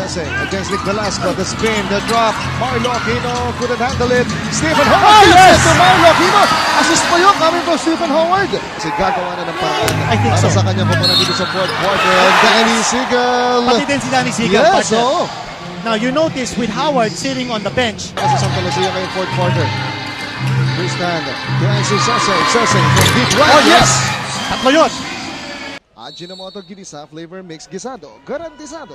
Sese against Nick Velasco. The spin, the drop. Marlo Aquino couldn't handle it. Stephen Howard gets it to Marlo Aquino. Assist pa yun coming from Stephen Howard. Kasi gagawa na ng paraan para sa kanyang pupunan dito sa fourth quarter. Danny Segal. Pati din si Danny Segal. Yes, oh. Now you notice with Howard sitting on the bench. Kasi Santa Lucia ngayong fourth quarter. Tristan to answer Sese. Sese from deep right. Oh yes! Tatlo yun. Ajinomoto Ginisa Flavor Mix Gisado. Garantisado.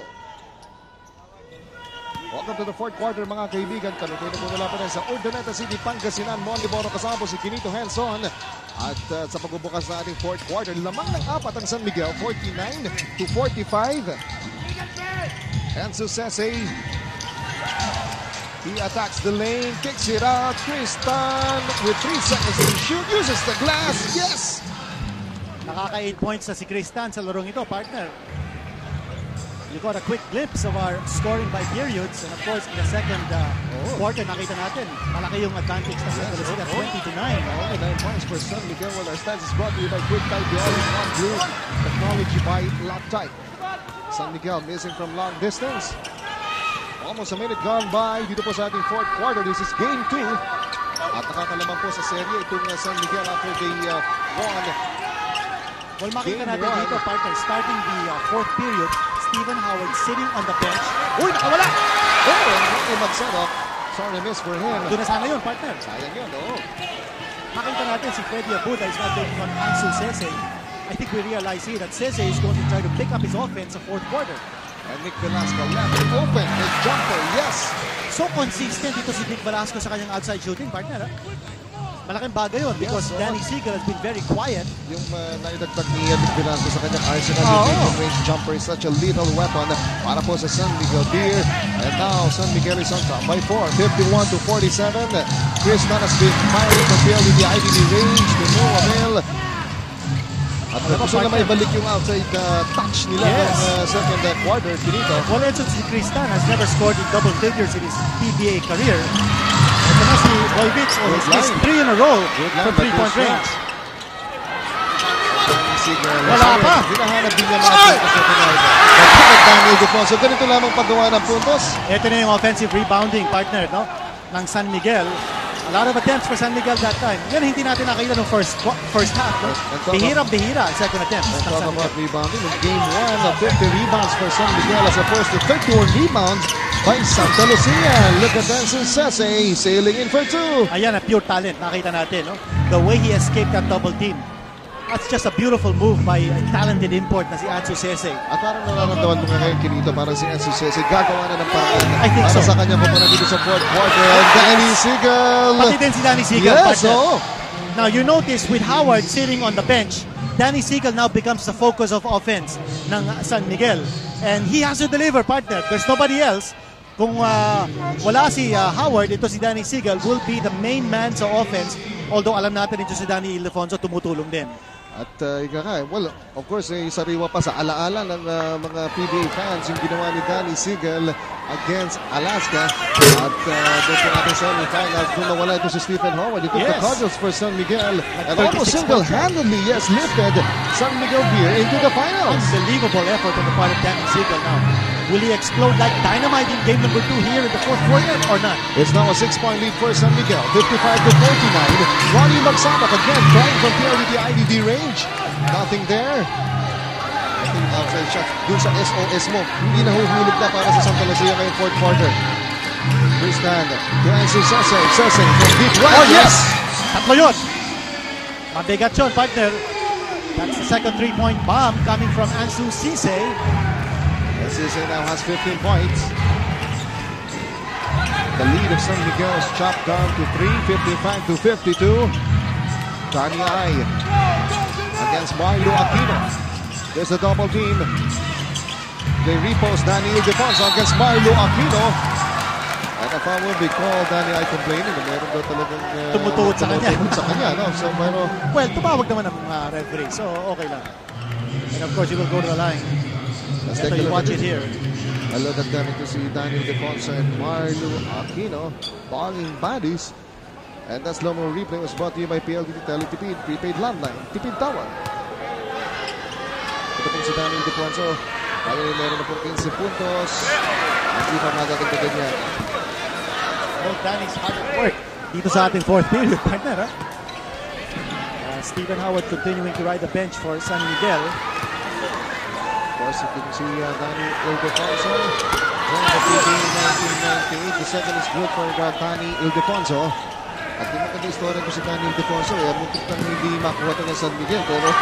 Welcome to the fourth quarter mga kaibigan. Kanutuin na po nila pa rin sa Urdaneta City, Pangasinan. Mon Liboro kasama po si Quinito Henson. At sa pagbubukas na ating fourth quarter, lamang ng apat ang San Miguel, 49-45. Enzo Sese. He attacks the lane, kicks it out. Tristan with 3 seconds to shoot, uses the glass. Yes! Nakaka 8 points na si Tristan sa larong ito, partner. You got a quick glimpse of our scoring by periods. And of course, in the second quarter, nakita natin, malaki yung advantage na sa Santa Lucia, 20-9. Only 9 points for San Miguel. Well, our stats is brought to you by Quick Type, the all-in-one blue technology by Loctite. San Miguel missing from long distance. Almost a minute gone by dito po sa ating fourth quarter. This is game 2. At nakakalaman po sa serye itong San Miguel after they won. Well, makita natin dito, partner, starting the fourth period, Stephen Howard sitting on the bench. Uy, nakawala! Hindi mag-set-up. Sorry, miss for him. Doon na sana yun, partner. Sayang yun, oo. Makita natin si Freddy Abuda is not taking on Ansu Sese. I think we realize here that Sese is going to try to pick up his offense sa fourth quarter. And Nick Velasco left it open. The jumper, yes! So consistent ito si Nick Velasco sa kanyang outside shooting, partner. Malaking bagay yun because Danny Segal has been very quiet. Yung naidagdag ni Nick Velasco sa kanyang arsenal. Yung range jumper is such a lethal weapon para po sa San Miguel Beer. And now San Miguel is on top by 4, 51-47. Tristan has been firing from the IDD range to no avail. At gusto na may balik yung outside touch nila ng second quarter. Finito. Well, Edson si Tristan has never scored in double figures in his PBA career. Ito na si Boyvich, his 3 in a row from 3-point range. Wala pa! Hinahanap din niya mga puntos na tonight. Daniel Defonso. Ganito lamang paggawa ng puntos. Ito na yung offensive rebounding partner ng San Miguel. A lot of attempts for San Miguel that time. Yan hindi natin nakita ng first half. No? Bihira ang second attempt. Talk about rebounding. In game 1, 50 rebounds for San Miguel as opposed to 31 rebounds by Santa Lucia. Look at Enzo Sese sailing in for 2. Ayan, a pure talent. Nakita natin. No? The way he escaped that double team. That's just a beautiful move by a talented import na si Enzo Sese. At parang nararamdaman mo ngayon, Quinito, parang si Enzo Sese gagawa na ng paraan para sa kanyang pupunan dito sa fourth quarter. Danny Segal. Pati din si Danny Segal. Yes, oh. Now you notice with Howard sitting on the bench, Danny Segal now becomes the focus of offense ng San Miguel. And he has to deliver, partner. There's nobody else. Kung wala si Howard, ito si Danny Segal will be the main man sa offense. Although alam natin ito si Danny Ildefonso tumutulong din. At well, of course, sariwa pa sa alaala ng mga PBA fans yung ginawa ni Danny Segal against Alaska. At doon po natin sa semifinals, kung nawala ito si Stephen Howard, ito the Cardinals for San Miguel. And almost single-handedly, lifted San Miguel Beer into the finals. Unbelievable effort on the part of Danny Segal now. Will he explode like dynamite in game number 2 here in the fourth quarter or not? It's now a 6-point lead for San Miguel, 55-49. Ronnie Magsamak again trying from here with the IDD range. Nothing there. I think outside shot dun sa SOS mo. Hindi nahuhulog na para sa Santa Lucia ngayong fourth quarter. Tristan to Enzo Sese. Sese from deep right. Oh yes! Tatlo yun. Mabigat yun, partner. That's the second 3-point bomb coming from Ansu Sese. Sese now has 15 points. The lead of San Miguel is chopped down to 3, 55-52. Danny I against Marlo Aquino. There's a double team. They repost Danny Ildefonso against Marlo Aquino. And a foul will be called. Danny I complaining. Meron daw talagang tumutuhod sa kanya. No? So, well, tumawag naman ang referee. So, okay lang. And of course, he will go to the line. Ito, you watch it here. A look at them to see Danny Ildefonso and Marlo Aquino balling bodies. And that slow-mo replay was brought to you by PLDT Teletipid, prepaid landline, Tipid Tower. Ito po si Danny Ildefonso. Meron na po 15 puntos. Hindi pa madadagdagan yan. Well, Danny's hard at work dito sa ating fourth period, partner. Stephen Howard continuing to ride the bench for San Miguel. Of course, you can see Danny Ildefonso. Joined the PB in 1998. The second is good for Danny Ildefonso. At yung maganda istorya ko si Danny Ildefonso, muntik nang hindi makuha ito ng San Miguel. Pero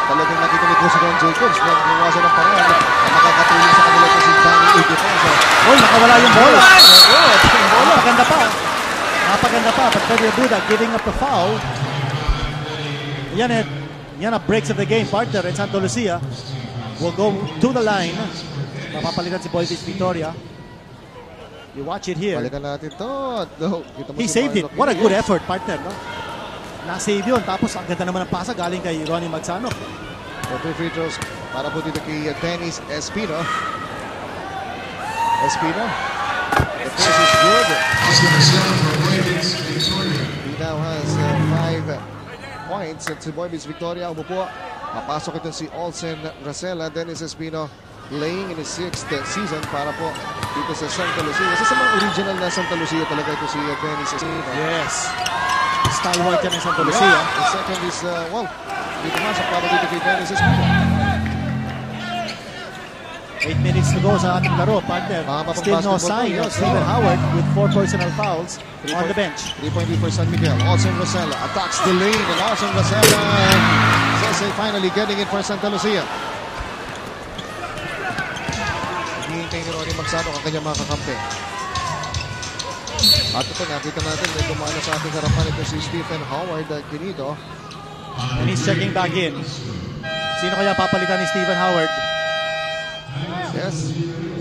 talagang nakita ni Coach Ron Jacobs na gumawa ng paraan na makakatulong sa kanila ito si Danny Ildefonso. Oh, nakawala yung bola. Napaganda pa. Napaganda pa. But Freddy Abuda giving up the foul. Yan ang breaks of the game, partner. And Santa Lucia will go to the line. Mapapalitan si Boy Beach Victoria. You watch it here. Balikan natin ito. No, he saved it. What a good effort, partner. No? Na-save yun. Tapos ang ganda naman ng pasa galing kay Ronnie Magsano. So, 2 free throws para po dito kay Dennis Espino. Espino. The first is good. He now has 5 points at si Boy Beach Victoria umupo. Mapasok ito si Olsen Racela. Dennis Espino playing in his 6th season para po dito sa Santa Lucia. Kasi sa mga original na Santa Lucia talaga ito si Dennis Espino. Yes. Stalwart yan ng Santa Lucia. The second is, dito masok para dito kay Dennis Espino. 8 minutes to go sa ating laro, partner. Still no sign of Stephen Howard with 4 personal fouls on the bench. 3-point lead for San Miguel. Olsen Rosella attacks the lane, and Olsen Rosella says finally getting it for Santa Lucia. Hihintay ni Ronnie Magsano ang kanyang mga kakampi. At ito, nakita natin, may kumana sa ating harapan ito si Stephen Howard Quinito. And he's checking back in. Sino kaya papalitan ni Stephen Howard? Yes.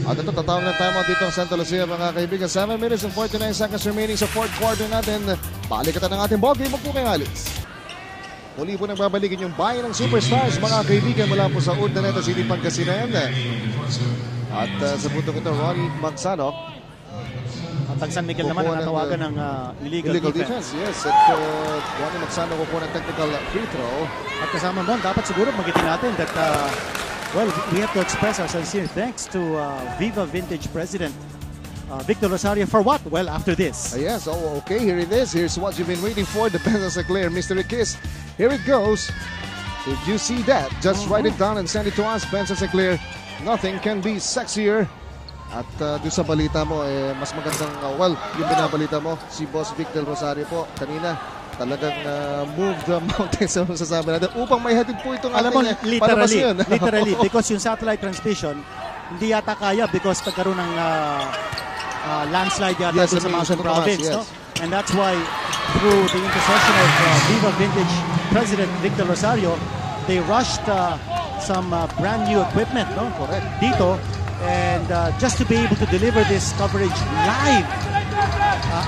At ito, tatawag ng timeout dito ang Santa Lucia, mga kaibigan. 7 minutes and 49 seconds remaining sa fourth quarter natin. Balikatan ng ating ballgame. Huwag po kayo alis. Muli po nang babalikin yung bayan ng Superstars, mga kaibigan, mula po sa Urdaneta City, Pangasinan. At sa puntong ito, Ronnie Magsano. At ang San Miguel naman ang natawagan ng illegal defense. Yes, at Ronnie Magsano ko po ng technical free throw. At kasama mo, dapat siguro magitin natin that well, we have to express our sincere thanks to Viva Vintage President Victor Rosario for what? Well, after this. Yes, okay, here it is. Here's what you've been waiting for. The Benza Sinclair Mystery Kiss. Here it goes. Did you see that? Just write it down and send it to us, Benza Sinclair. Nothing can be sexier. At doon sa balita mo, mas magandang, yung binabalita mo, si Boss Victor Rosario po, kanina, talagang move the mountains sa sasabi natin upang may hatid po itong alam mo, ating literally, because yung satellite transmission, hindi yata kaya because nagkaroon ng landslide yata sa Mountain Province. Yes. No? And that's why, through the intercession of Viva Vintage President Victor Rosario, they rushed some brand new equipment, no? Correct. Dito, and just to be able to deliver this coverage live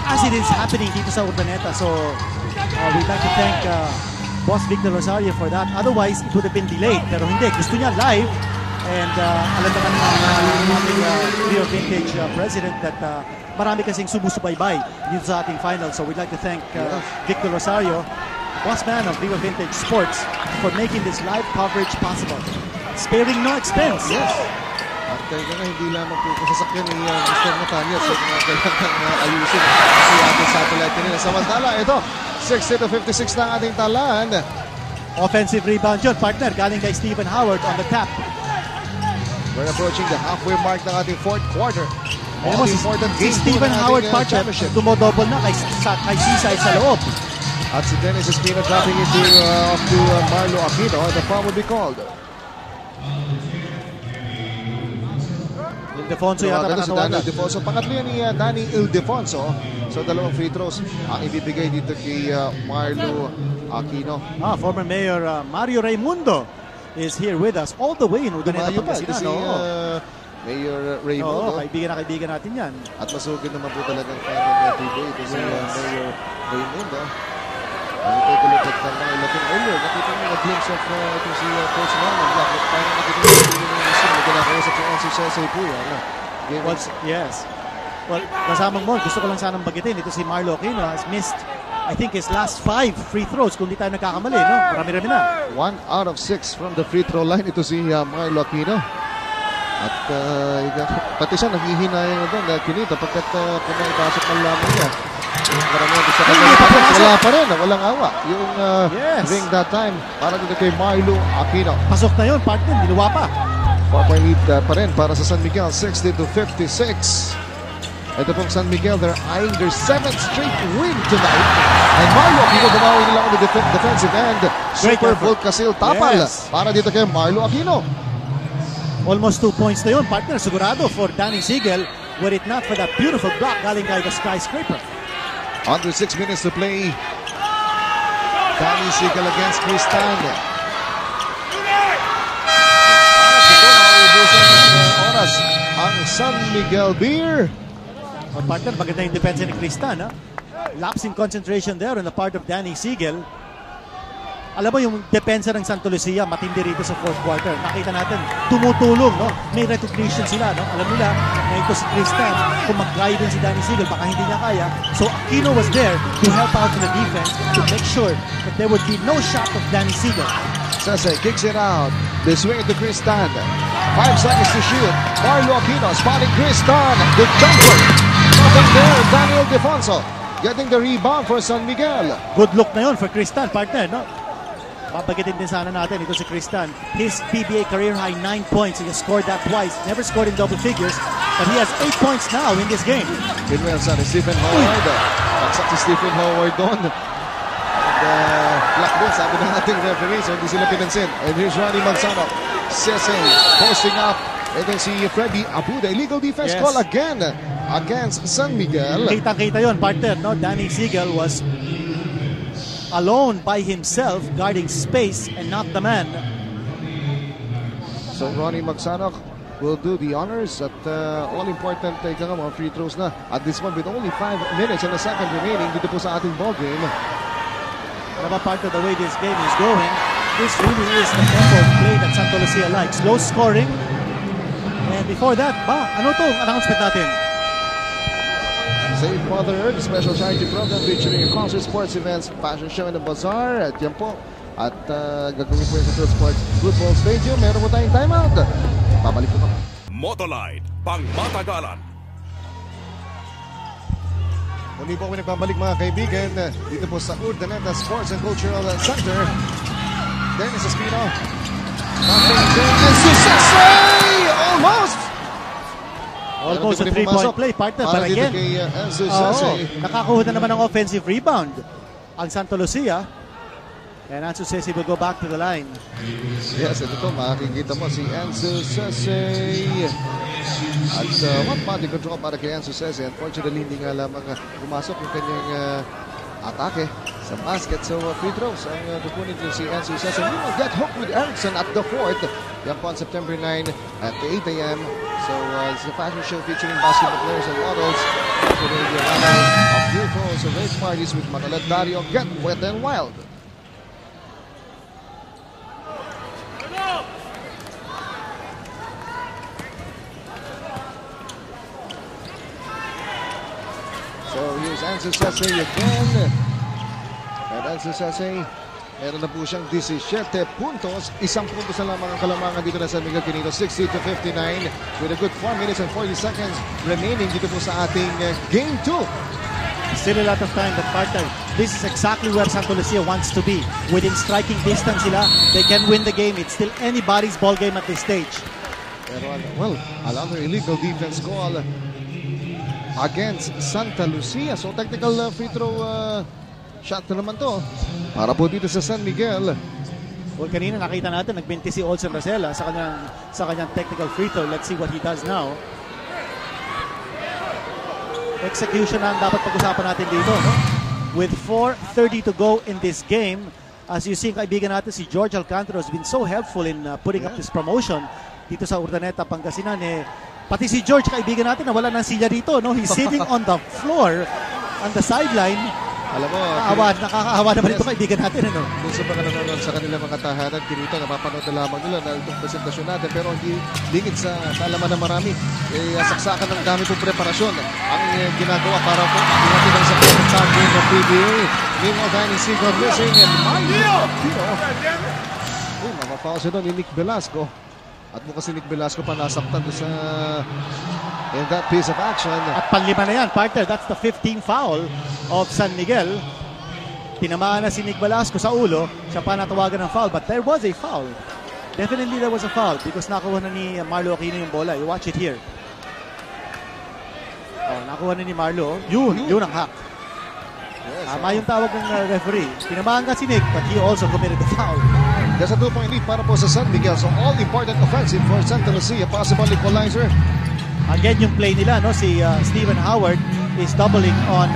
as it is happening dito sa Urdaneta. So we'd like to thank Boss Victor Rosario for that. Otherwise, it would have been delayed. Pero hindi, gusto niya live. And alam naman ng ating Viva Vintage President that marami kasing sumusubaybay dito sa ating final. So we'd like to thank Victor Rosario, boss man of Viva Vintage Sports, for making this live coverage possible. Sparing no expense. Yes. At kaya nga, hindi lamang po kasasakyan ni Mr. Natanya sa kailangan ayusin kasi ating satellite nila. Samantala, ito, 60-56 na ang ating talaan. Offensive rebound yun, partner, galing kay Stephen Howard on the tap. We're approaching the halfway mark ng ating fourth quarter. Alam mo, si Stephen Howard, partner, dumodouble na kay Sisay sa loob. At si Dennis Espino dropping it to Marlo Aquino. The foul will be called. Ildefonso yata nakatawagan. Ildefonso. Pangatlo yan ni Danny Ildefonso. So dalawang free throws ang ibibigay dito kay Marlo Aquino. Former Mayor Mario Raimundo is here with us all the way in Urdaneta, Pangasinan. Si Mayor Raimundo. Kaibigan natin yan. At masugid naman po talagang fan ng today. Ito si Mayor Raimundo. Ang take a look at Mayor Latin earlier. Nakita mo na glimpse of ito si Coach Norman. Parang nakita mo na ginakausap si Onsi Sesay po yan. Yes. Well, kasamang mo, gusto ko lang sanang bagitin. Ito si Marlo Aquino has missed, I think, his last 5 free throws. Kung di tayo nagkakamali, no? Marami-rami na. 1 out of 6 from the free throw line. Ito si Marlo Aquino. At pati siya naghihinayang na doon. Kinito pagkat kung naipasok ng lamang niya. Karamihan sa kanya. Wala pa rin. Walang awa. Yung ring that time. Para dito kay Marlo Aquino. Pasok na yun, partner. Niluwa pa. 4-point lead pa rin para sa San Miguel. 60-56. Ito pong San Miguel. They're eyeing their 7th straight win tonight. And Marlo Aquino bumawi nila on the defensive end. Super Volcasil tapal. Para dito kay Marlo Aquino. Almost 2 points na yun, partner. Sigurado for Danny Siegel. Were it not for that beautiful block galing kay the Skyscraper. Under 6 minutes to play. Danny Siegel against Cristan. Oras ang San Miguel Beer. Partner, maganda yung defense ni Cristan. Lapse in concentration there on the part of Danny Siegel. Alam mo yung depensa ng Santa Lucia, matindi rito sa fourth quarter. Nakita natin, tumutulong, no? May recognition sila, no? Alam nila na ito si Cristan, kung mag-guide din si Danny Siegel, baka hindi niya kaya. So Aquino was there to help out in the defense to make sure that there would be no shot of Danny Siegel. Sese kicks it out. They swing it to Cristan. 5 seconds to shoot. Marlo Aquino spotting Cristan. The jumper. Nothing there. Daniel Defonso getting the rebound for San Miguel. Good look na yun for Cristan, partner, no? Papagitin din sana natin ito si Cristan. His PBA career high 9 points. He has scored that twice. Never scored in double figures. But he has 8 points now in this game. Pinwell sa Stephen Howard. Pagsak si Stephen Howard doon. Black ball, sabi ng ating referee. So hindi sila pinansin. And here's Ronnie Manzano. Sese posting up. Ito si Freddy Abuda. Illegal defense call again against San Miguel. Kita-kita yun, partner. No? Danny Siegel was alone by himself, guarding space and not the man. So Ronnie Magsanok will do the honors at all-important mga free throws na at this one with only 5 minutes and a second remaining dito po sa ating ball game. Ano ba, part of the way this game is going, this really is the tempo of play that Santa Lucia likes. Low scoring. And before that, ano itong announcement natin? Save Mother Earth, special charity program featuring concert, sports events, fashion show in the bazaar. At yan po. At gagawin po yung sa Sports Football Stadium. Meron po tayong timeout. Babalik po kami. Motolite, pangmatagalan. Muli po kami nagbabalik mga kaibigan. Dito po sa Urdaneta Sports and Cultural Center. Dennis Espino. And Successful! Almost! Almost a 3-point play, partner. But again, nakakuha na naman ng offensive rebound ang Santa Lucia. And Ansu Sese will go back to the line. Yes, ito to, makikita mo si Ansu Sese. At one body control para kay Ansu Sese. Unfortunately, hindi nga lamang pumasok yung kanyang atake sa basket. So free throws ang kukunin din si Ansu Sese. He will get hooked with Erickson at the fourth. Yan po on September 9 at 8 a.m. So it's a fashion show featuring basketball players and models. Today the arrival of beautiful so race parties with Manolet Dario. Get wet and wild. So here's Ansu Sese again. And Ansu Sese, meron na po siyang 17 puntos. Isang puntos na lamang ang kalamangan dito na San Miguel Quinito. 60-59 with a good 4 minutes and 40 seconds remaining dito po sa ating Game 2. Still a lot of time, but partner, this is exactly where Santa Lucia wants to be. Within striking distance sila, they can win the game. It's still anybody's ball game at this stage. Pero well, another illegal defense call against Santa Lucia. So technical free throw shot na naman to para po dito sa San Miguel. Well, kanina nakita natin nagbinti si Olsen Rosella sa kanyang technical free throw. Let's see what he does now. Execution na ang dapat pag-usapan natin dito, no? With 4:30 to go in this game, as you see, kaibigan natin si George Alcantara has been so helpful in putting up this promotion dito sa Urdaneta, Pangasinan. Pati si George, kaibigan natin, nawala ng silya dito, no? He's sitting on the floor, on the sideline. Alam mo, nakakaawa naman ito, kaibigan natin, ano? Kung sa mga nanonood sa kanilang mga tahanan, Kinito, napapanood na lamang nila na itong presentasyon natin, pero hindi lingid sa kalaman ng marami. Saksakan ng dami pong preparasyon ang ginagawa para po natin ang sa champion ng PBA. Meanwhile, Danny Siegel missing and Mario Aquino. Mapapaw siya doon ni Nick Velasco. At mukhang si Nick Velasco pa nasaktan doon sa in that piece of action. At panlima na yan, partner. That's the 15th foul of San Miguel. Tinamaan na si Nick Velasco sa ulo. Siya pa natawagan ng foul. But there was a foul. Definitely there was a foul because nakuha na ni Marlo Aquino yung bola. You watch it here. Oh, nakuha na ni Marlo. Yun ang hack. Yes, Tama yung tawag ng referee. Tinamaan ka si Nick but he also committed the foul. There's a 2-point lead para po sa San Miguel. So all important offensive for Santa Lucia. Possible equalizer. Again, yung play nila, no? Si Stephen Howard is doubling on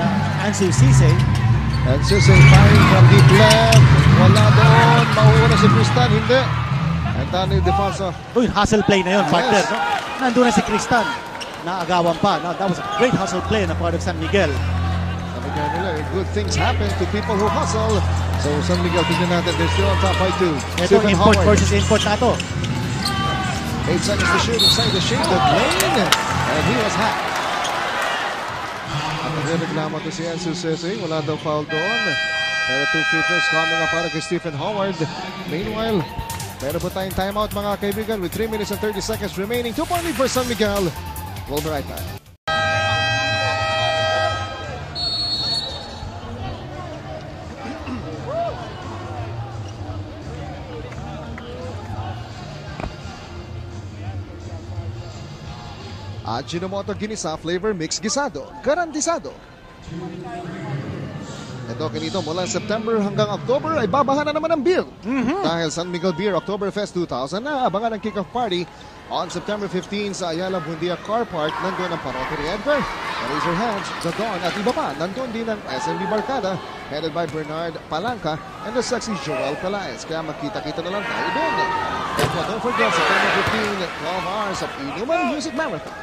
Ansu Cisse. And Cisse firing from deep left. Wala doon. Mauuna si Cristan. Hindi. And Daniel Defonso. Uy, hustle play na yun, partner. Yes. No? Nandun na si Cristan. Naagawan pa. No? That was a great hustle play on the part of San Miguel. Sabi nga nila, good things happen to people who hustle. So San Miguel, tignan natin. They're still on top by 2. Ito, import versus import na to. 8 seconds to shoot inside the shade of lane. And he was hacked. At nagreklamo to si Ansu Cisse. Wala daw foul doon. Pero 2 free throws coming up para kay Stephen Howard. Meanwhile, meron po tayong timeout mga kaibigan with 3 minutes and 30 seconds remaining. 2-point lead for San Miguel. We'll be right back. Ajinomoto Ginisa Flavor Mix Gisado. Garantisado. Ito kinito mula September hanggang October ay babahan na naman ang beer. Dahil San Miguel Beer Oktoberfest 2000 na abangan ang kick-off party on September 15 sa Ayala Buendia Car Park. Nandun ang Parote Edgar, Razorhands, The Dawn at iba pa. Nandun din ang SMB Barkada headed by Bernard Palanca and the sexy Joel Pelaez. Kaya magkita-kita na lang tayo doon. And don't forget September 15, 12 hours of Inuman Music Marathon.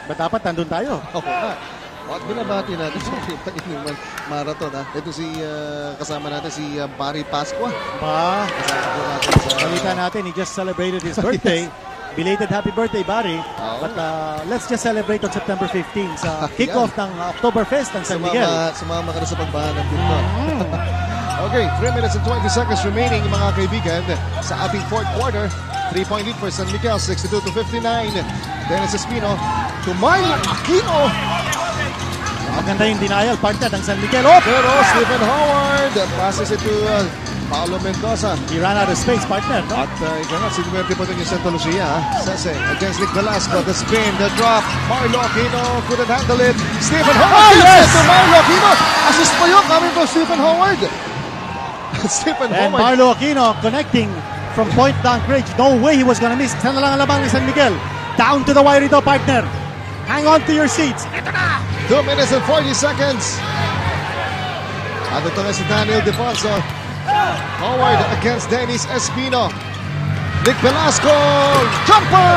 Ba't dapat nandun tayo? Oo nga. At binabati natin sa Inuman Marathon. Ha? Ito si kasama natin si Barry Pascua. Ba, Kasama po natin sa balita natin, he just celebrated his birthday. Belated happy birthday, Barry. Oh. But let's just celebrate on September 15 sa kickoff ng Oktoberfest ng San Miguel. Sumama ka na sa pagbahanan dito. Okay, 3 minutes and 20 seconds remaining mga kaibigan sa ating fourth quarter. 3-point lead for San Miguel, 62-59. Dennis Espino to Marlo Aquino. Maganda yung denial, partner ng San Miguel. Oh! Pero Stephen Howard passes it to Paolo Mendoza. He ran out of space, partner. No? At ika nga, sinuwerte pa din yung Santa Lucia. Cisse against Nick Velasco. The spin, the drop. Marlo Aquino couldn't handle it. Stephen Howard gets it to Marlo Aquino. Assist pa yun coming from Stephen Howard. Stephen And Howard. Marlo Aquino connecting from point blank range. No way he was gonna miss. Sana lang ang labang ni San Miguel. Down to the wire ito, partner. Hang on to your seats. 2 minutes and 40 seconds. At ito na si Daniel Defonso. Howard against Dennis Espino. Nick Velasco. Jumper!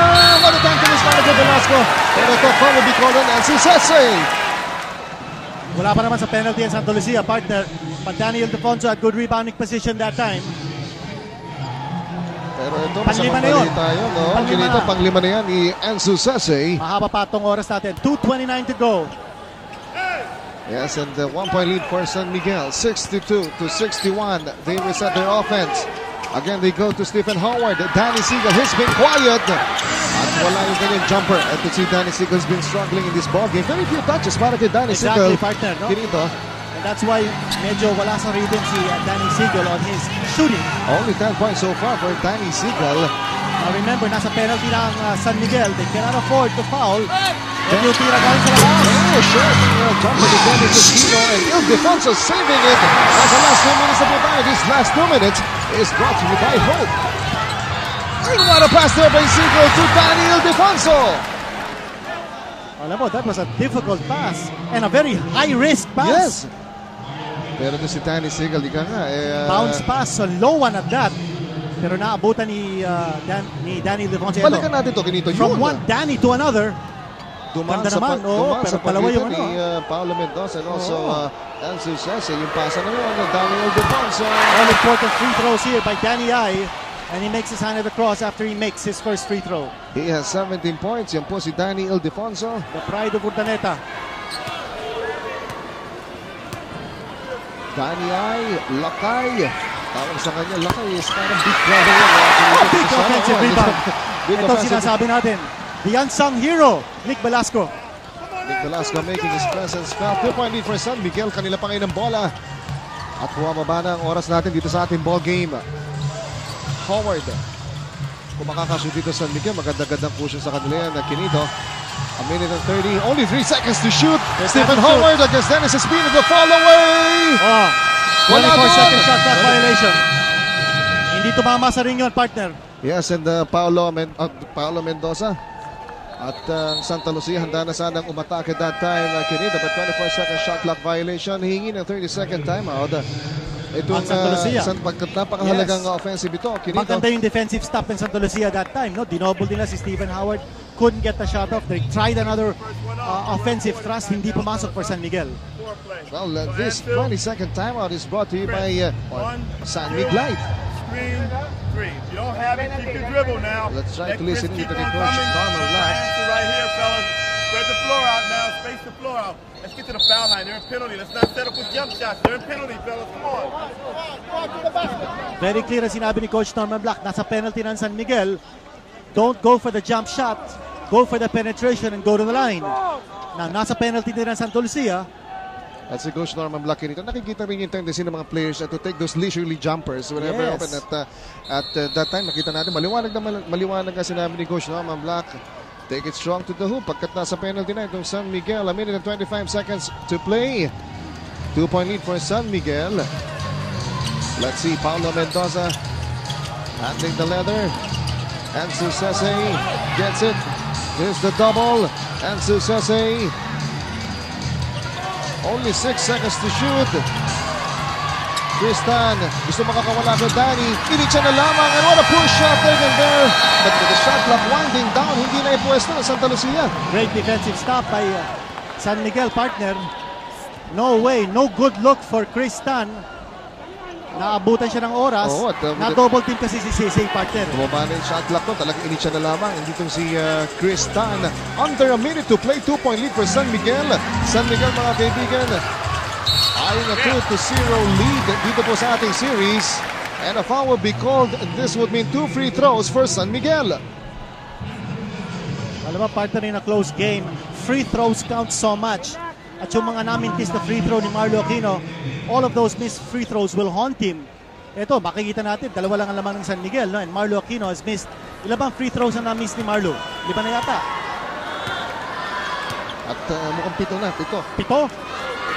What a time to miss para kay Velasco. Pero ito, foul will be called on Ansu Cisse. Wala pa naman sa penalty ang Santa Lucia, partner. But Daniel Defonso had good rebounding position that time. Pero ito, Panglima masamang na yun. balita yun, no? Panglima Kinito, na. panglima na yan ni Ansu Cisse. Mahaba pa itong oras natin. 2:29 to go. Yes, and 1-point lead for San Miguel. 62-61. They reset their offense. Again, they go to Stephen Howard. Danny Seagal, he's been quiet. At wala yung kanyang jumper. Ito si Danny Seagal has been struggling in this ballgame. Very few touches para kay Danny Exactly, Seagal. partner. No? Kinito, And that's why medyo wala sa rhythm si Danny Seagal on his shooting. only 10 points so far for Danny Seagal. Now remember, nasa penalty na ang San Miguel. They cannot afford to foul. And yung tira galing sa labas. Oh, sure. Jumper to Dennis Espino and Ildefonso saving it. As the last 2 minutes of the time, these last 2 minutes is brought to you by Hope. And what a pass there by Seagal to Danny Ildefonso. Alam mo, that was a difficult pass and a very high-risk pass. Yes. Pero doon si Danny Seagal, di ka nga. Bounce pass, so low one at that. Pero naabutan ni Danny Ildefonso. Balikan natin to, Kinito. From Yun. one Danny to another. Dumaan Ganda sa, naman, oo, dumaan pero sa palawa pagitan yung ni Paolo Mendoza and also Ansu Cisse. Yung pasa na yun ng Danny Ildefonso. All important free throws here by Danny I. And he makes his hand at the cross after he makes his first free throw. He has 17 points. Yan po si Danny Ildefonso. The pride of Urdaneta. Danny I, Lakay. Tawag sa kanya, Lakay is parang big brother. Big offensive rebound. Good Ito offensive. sinasabi natin, the unsung hero, Nick Velasco. Nick Velasco making his presence felt. 2-point lead for San Miguel. Kanila pa ngayon ng bola. At bumababa na ang oras natin dito sa ating ball game. Howard. Kung makakashoot dito San Miguel, maganda-gandang push sa kanila yan. Quinito. A minute and 30. Only 3 seconds to shoot. Stephen Howard against Dennis Espino. The fall away. 24-second shot clock violation. Hindi tumama sa ring yun, partner. Yes, and Paolo Mendoza. At Santa Lucia, handa na sanang umatake that time. Quinito, but 24-second shot clock violation. Hingi ng 30-second timeout. Itong Santa Lucia. napakahalagang offensive ito. Quinito. Maganda yung defensive stop ng Santa Lucia that time. No? Dinoble nila si Stephen Howard. Couldn't get the shot off. They tried another offensive thrust. Hindi pumasok for San Miguel. Well, this 20-second timeout is brought to you by San Miguel. Screen 3. If you don't have it, keep your dribble now. Let's try Let to listen Chris to keep the on coach, coming. Norman Black. Answer right here, fellas. Spread the floor out now. Space the floor out. Let's get to the foul line. They're in penalty. Let's not settle for jump shots. They're in penalty, fellas. Come on. Very clear ang sinabi ni Coach Norman Black. Nasa penalty ng San Miguel. Don't go for the jump shot. Go for the penetration and go to the line. Now, nasa penalty din ng Santa Lucia. At si Coach Norman Black dito, nakikita rin yung tendency ng mga players to take those leisurely jumpers whenever Yes. open. At that time, nakita natin, maliwanag nga sinabi ni Coach Norman Black, take it strong to the hoop. Pagkat nasa penalty na itong San Miguel, a minute and 25 seconds to play. 2-point lead for San Miguel. Let's see, Paulo Mendoza handling the leather. Ansu Sese gets it. Here's the double. Ansu Sese. Only 6 seconds to shoot. Tristan, gusto makakawala kay Danny. Initsa na lamang, and what a push shot taken there. But with the shot clock winding down, hindi na ipwesto ng Santa Lucia. Great defensive stop by San Miguel, partner. No way, no good look for Tristan. Naabutan siya ng oras. Oo, at, Na-double team kasi si Sisay, partner. Bumaba na yung shot clock to. Talagang initsa na lamang. Hindi itong si Tristan. Under a minute to play. 2-point lead for San Miguel. San Miguel, mga kaibigan, eyeing a 2-0 lead dito po sa ating series. And a foul will be called. This would mean 2 free throws for San Miguel. Alam mo, partner, in a close game, free throws count so much. At yung mga namintis na free throw ni Marlo Aquino, all of those missed free throws will haunt him. Ito, makikita natin, dalawa lang ang laman ng San Miguel, no? And Marlo Aquino has missed. Ilan bang free throws na na-miss ni Marlo? 5 na yata? At mukhang pito. 7?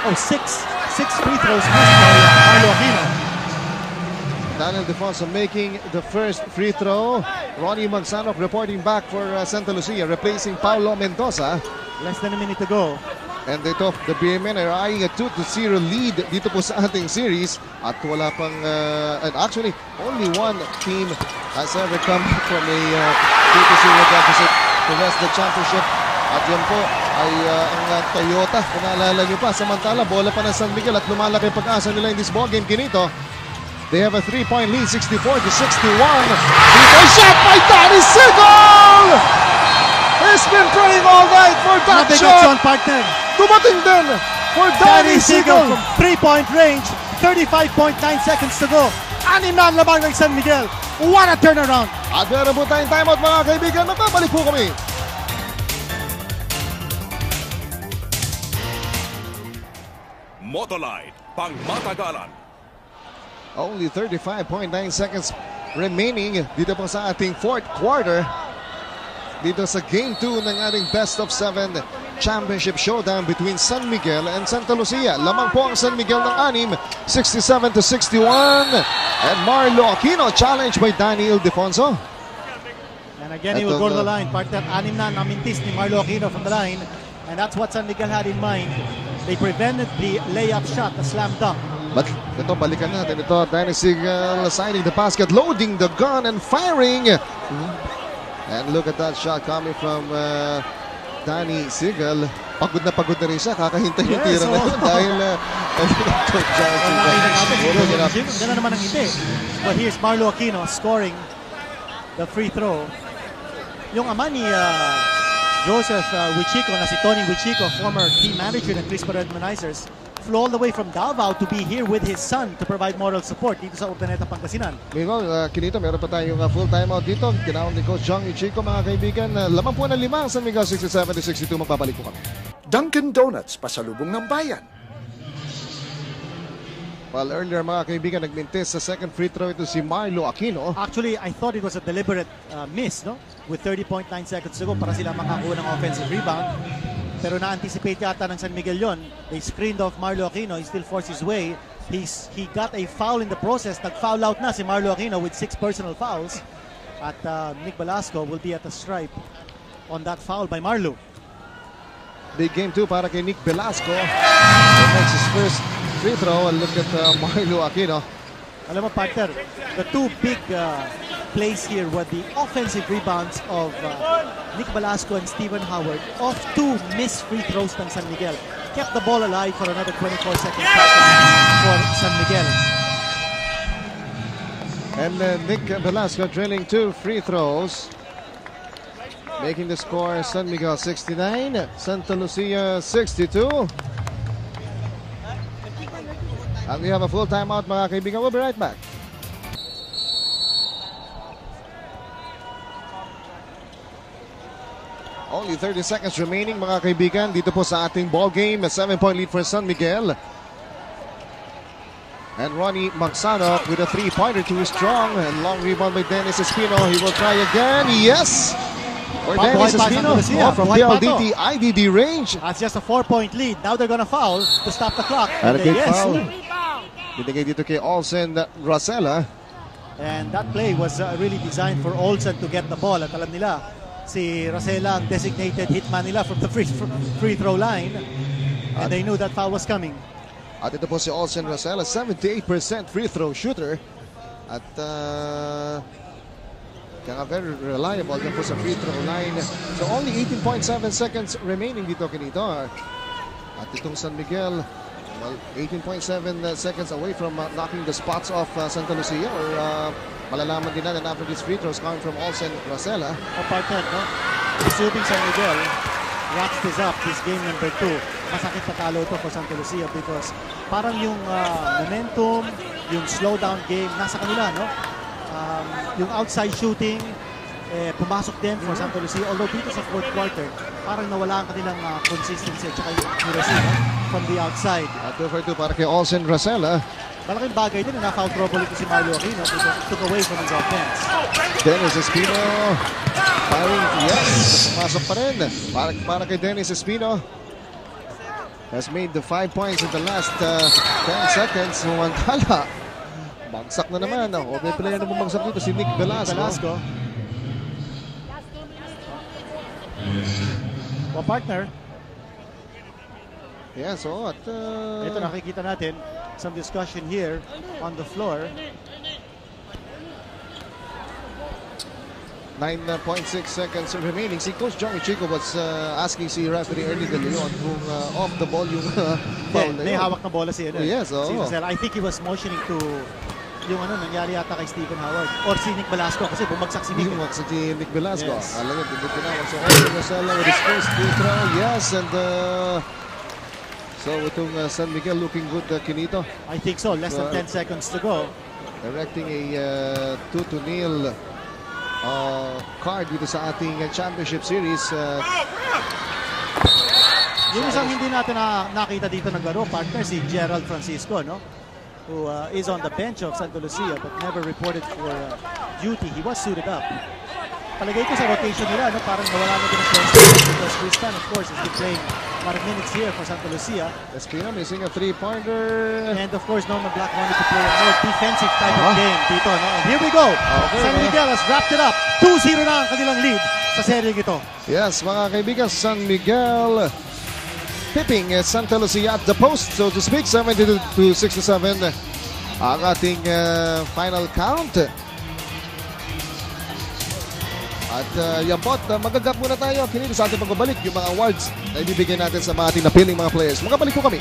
Oh, 6 free throws missed by Marlo Aquino. Daniel Defonso making the first free throw. Ronnie Magsanok reporting back for Santa Lucia, replacing Paulo Mendoza. Less than a minute to go. And ito, the BMN are eyeing a 2-0 lead dito po sa ating series. At wala pang, and actually, only one team has ever come from a 2-0 deficit to rest the championship. At yan po ay ang Toyota, kung naalala nyo pa. Samantala, bola pa ng San Miguel at lumalaki pag-asa nila in this ballgame. Quinito, they have a 3-point lead, 64-61. 3-point shot by Danny Sigol! He's been praying all night for that Nabigat shot! yun, partner. Dumating din for Danny Danny Sigol Sigol! from 3-point range. 35.9 seconds to go. 6 na ang lamang ng San Miguel. What a turnaround! At meron po tayong timeout, mga kaibigan. Magbabalik po kami. Motolite, pangmatagalan. Only 35.9 seconds remaining dito po sa ating fourth quarter. Dito sa Game 2 ng ating Best of 7 Championship Showdown between San Miguel and Santa Lucia. Lamang po ang San Miguel ng 6, 67-61. And Marlo Aquino challenged by Danny Ildefonso. And again, he will go to the line. Partner, 6 na namintis ni Marlo Aquino from the line. And that's what San Miguel had in mind. They prevented the layup shot, the slam dunk. But ito, balikan natin ito. Danny Sigel signing the basket, loading the gun and firing. And look at that shot coming from Danny Sigel. Pagod na rin siya. Kakahintay yung tira na yun dahil Coach Johnson. Gana naman ang hindi. But here's Marlo Aquino scoring the free throw. Yung ama ni Joseph Wichico na si Tony Wichico, former team manager ng Crispo Redmonizers, flew all the way from Davao to be here with his son to provide moral support dito sa Urdaneta, Pangasinan. Miguel, Kinito, meron pa tayong full timeout dito. Tinawag ni Coach Jong Ichico, mga kaibigan. Laman po ng 5 San Miguel, 67-62. Magbabalik po kami. Dunkin' Donuts, pasalubong ng bayan. Well, earlier mga kaibigan, nagmintis sa second free throw ito si Marlo Aquino. Actually, I thought it was a deliberate miss, no? With 30.9 seconds to go para sila makakuha ng offensive rebound. Pero na-anticipate yata ng San Miguel yon. They screened off Marlo Aquino. He still forced his way. He got a foul in the process. Nag-foul out na si Marlo Aquino with 6 personal fouls. At Nick Velasco will be at the stripe on that foul by Marlo. Big game 2 para kay Nick Velasco. He makes his first free throw. And look at Marlo Aquino. Alam mo, partner, the two big plays here were the offensive rebounds of Nick Velasco and Stephen Howard off 2 missed free throws ng San Miguel. Kept the ball alive for another 24 seconds for San Miguel. And Nick Velasco drilling 2 free throws. Making the score San Miguel 69, Santa Lucia 62. And we have a full timeout mga kaibigan. We'll be right back. Only 30 seconds remaining mga kaibigan dito po sa ating ball game. A 7-point lead for San Miguel. And Ronnie Magsano with a 3-pointer, too strong. And long rebound by Dennis Espino. He will try again. Yes! Or Dennis Espino from PLDT IDD range. That's just a 4-point lead. Now they're gonna foul to stop the clock. And a good foul. Binigay dito kay Olsen Rosella. And that play was really designed for Olsen to get the ball. At alam nila, si Rosella ang designated hitman nila from the free throw line. And they knew that foul was coming. At ito po si Olsen Rosella, 78% free throw shooter. At kaya very reliable din po sa free throw line. So only 18.7 seconds remaining dito kinito. At itong San Miguel, well, 18.7 seconds away from knocking the spots off Santa Lucia. Or malalaman din natin after these free throws coming from Olsen Rosella. Partner, no? Assuming San Miguel wraps this up, this game number 2, masakit na talo ito for Santa Lucia because parang yung momentum, yung slow down game, nasa kanila, no? Yung outside shooting, pumasok din for Santa Lucia. Although dito sa fourth quarter, parang nawala ang kanilang consistency at saka yung accuracy from the outside. At 2 for 2 para kay Olsen Rosella. Malaking bagay din na foul trouble ito si Mario Aquino because it took away from his offense. Dennis Espino firing, yes, pumasok pa rin para kay Dennis Espino. Has made the 5 points in the last 10 seconds. Mumantala, bagsak na naman. May player na bumagsak dito si Nick Velasco. Well, partner, yeah, so at ito nakikita natin some discussion here on the floor. 9.6 seconds remaining. Si Coach Jong Ichico was asking si referee Ernie De Leon kung off the ball yung foul na May yun. hawak na bola si Yes, si Rosella. I think he was motioning to yung nangyari yata kay Stephen Howard or si Nick Velasco kasi bumagsak si Nick. Bumagsak si Nick Velasco. Yes. Alam mo, tinawag. So Olsen Rosella with his first free throw. Yes, and so itong San Miguel looking good, Kinito. I think so. Less than 10 seconds to go. Directing a 2-0 card dito sa ating championship series. Yung isang hindi natin nakita dito naglaro, partner, si Gerald Francisco, no? Who is on the bench of Santa Lucia but never reported for duty. He was suited up. Palagay ko sa rotation nila, no? Parang nawala na din ang first because Tristan, of course, is playing a lot of minutes here for Santa Lucia. Espino missing a 3-pointer. And of course, Norman Black wanted to play a more defensive type of game dito, no? And here we go. San Miguel has wrapped it up. 2-0 na ang kanilang lead sa seryeng ito. Yes, mga kaibigan, San Miguel tipping Santa Lucia at the post, so to speak. 72-67 ang ating final count. At yan po, magagap muna tayo. Kinito sa ating pagbabalik yung mga awards na ibibigay natin sa mga ating napiling mga players. Magabalik po kami.